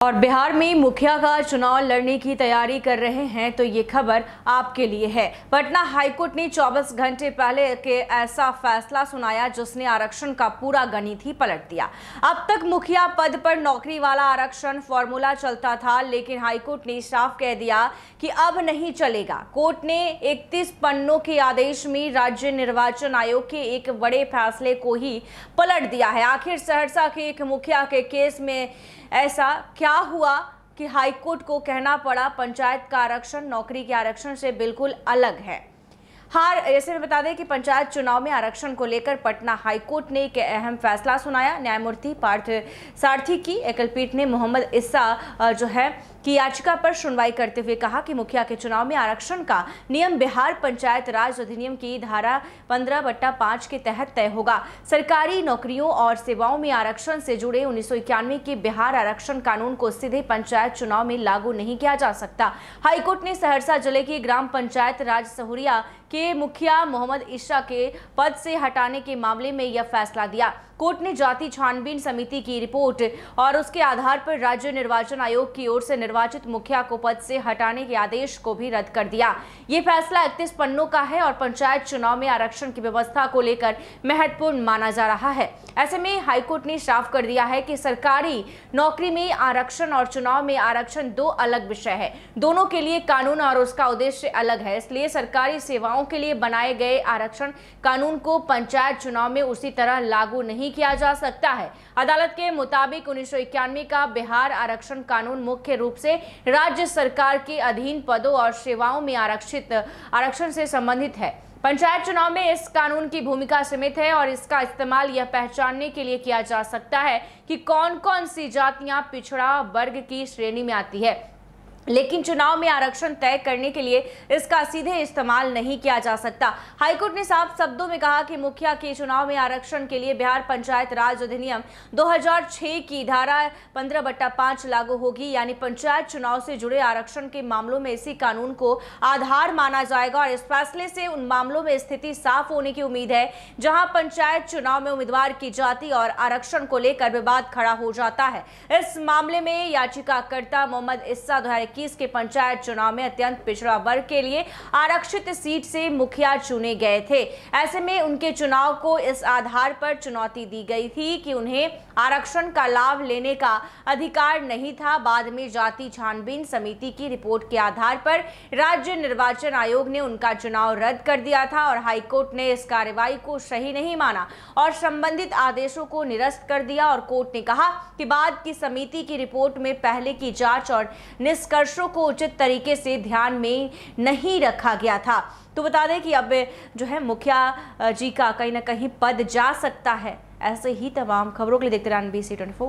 और बिहार में मुखिया का चुनाव लड़ने की तैयारी कर रहे हैं तो ये खबर आपके लिए है। पटना हाईकोर्ट ने 24 घंटे पहले के ऐसा फैसला सुनाया जिसने आरक्षण का पूरा गणित ही पलट दिया। अब तक मुखिया पद पर नौकरी वाला आरक्षण फॉर्मूला चलता था, लेकिन हाईकोर्ट ने साफ कह दिया कि अब नहीं चलेगा। कोर्ट ने 31 पन्नों के आदेश में राज्य निर्वाचन आयोग के एक बड़े फैसले को ही पलट दिया है। आखिर सहरसा के एक मुखिया के केस में ऐसा क्या हुआ कि हाईकोर्ट को कहना पड़ा पंचायत का आरक्षण नौकरी के आरक्षण से बिल्कुल अलग है। ऐसे में बता दें कि पंचायत चुनाव में आरक्षण को लेकर पटना हाईकोर्ट ने एक अहम फैसला सुनाया। न्यायमूर्ति पार्थ सारथी की एकलपीठ ने मोहम्मद इस्सा की याचिका पर सुनवाई करते हुए कहा कि मुखिया के चुनाव में आरक्षण का नियम बिहार पंचायत राज अधिनियम की धारा 15/5 के तहत तय होगा। सरकारी नौकरियों और सेवाओं में आरक्षण से जुड़े 1991 के बिहार आरक्षण कानून को सीधे पंचायत चुनाव में लागू नहीं किया जा सकता। हाईकोर्ट ने सहरसा जिले की ग्राम पंचायत राज सहुरिया के मुखिया मोहम्मद इस्सा के पद से हटाने के मामले में यह फैसला दिया। कोर्ट ने जाति छानबीन समिति की रिपोर्ट और उसके आधार पर राज्य निर्वाचन आयोग की ओर से निर्वाचित मुखिया को पद से हटाने के आदेश को भी रद्द कर दिया। ये फैसला 31 पन्नों का है और पंचायत चुनाव में आरक्षण की व्यवस्था को लेकर महत्वपूर्ण माना जा रहा है। ऐसे में हाईकोर्ट ने साफ कर दिया है कि सरकारी नौकरी में आरक्षण और चुनाव में आरक्षण दो अलग विषय है। दोनों के लिए कानून और उसका उद्देश्य अलग है, इसलिए सरकारी सेवाओं के लिए बनाए गए आरक्षण कानून को पंचायत चुनाव में उसी तरह लागू नहीं किया जा सकता है। अदालत के मुताबिक 1991 का बिहार आरक्षण कानून मुख्य रूप से राज्य सरकार के अधीन पदों और सेवाओं में आरक्षण से संबंधित है। पंचायत चुनाव में इस कानून की भूमिका सीमित है और इसका इस्तेमाल यह पहचानने के लिए किया जा सकता है कि कौन कौन सी जातियां पिछड़ा वर्ग की श्रेणी में आती है, लेकिन चुनाव में आरक्षण तय करने के लिए इसका सीधे इस्तेमाल नहीं किया जा सकता। हाईकोर्ट ने साफ शब्दों में कहा कि मुखिया के चुनाव में आरक्षण के लिए बिहार पंचायत राज अधिनियम 2006 की धारा 15/5 लागू होगी, यानी पंचायत चुनाव से जुड़े आरक्षण के मामलों में इसी कानून को आधार माना जाएगा और इस फैसले से उन मामलों में स्थिति साफ होने की उम्मीद है जहां पंचायत चुनाव में उम्मीदवार की जाति और आरक्षण को लेकर विवाद खड़ा हो जाता है। इस मामले में याचिकाकर्ता मोहम्मद इस्सा के पंचायत चुनाव में अत्यंत पिछड़ा वर्ग के लिए आरक्षित सीट से मुखिया चुने गए थे। ऐसे में उनके चुनाव को इस आधार पर चुनौती दी गई थी कि उन्हें आरक्षण का लाभ लेने का अधिकार नहीं था। बाद में जाति छानबीन समिति की रिपोर्ट के आधार पर राज्य निर्वाचन आयोग ने उनका चुनाव रद्द कर दिया था और हाईकोर्ट ने इस कार्रवाई को सही नहीं माना और संबंधित आदेशों को निरस्त कर दिया। और कोर्ट ने कहा कि बाद की समिति की रिपोर्ट में पहले की जांच और निष्कर्षों को उचित तरीके से ध्यान में नहीं रखा गया था। तो बता दें कि अब मुखिया जी का कहीं ना कहीं पद जा सकता है। ऐसे ही तमाम खबरों के लिए देखते रहना NBC 24।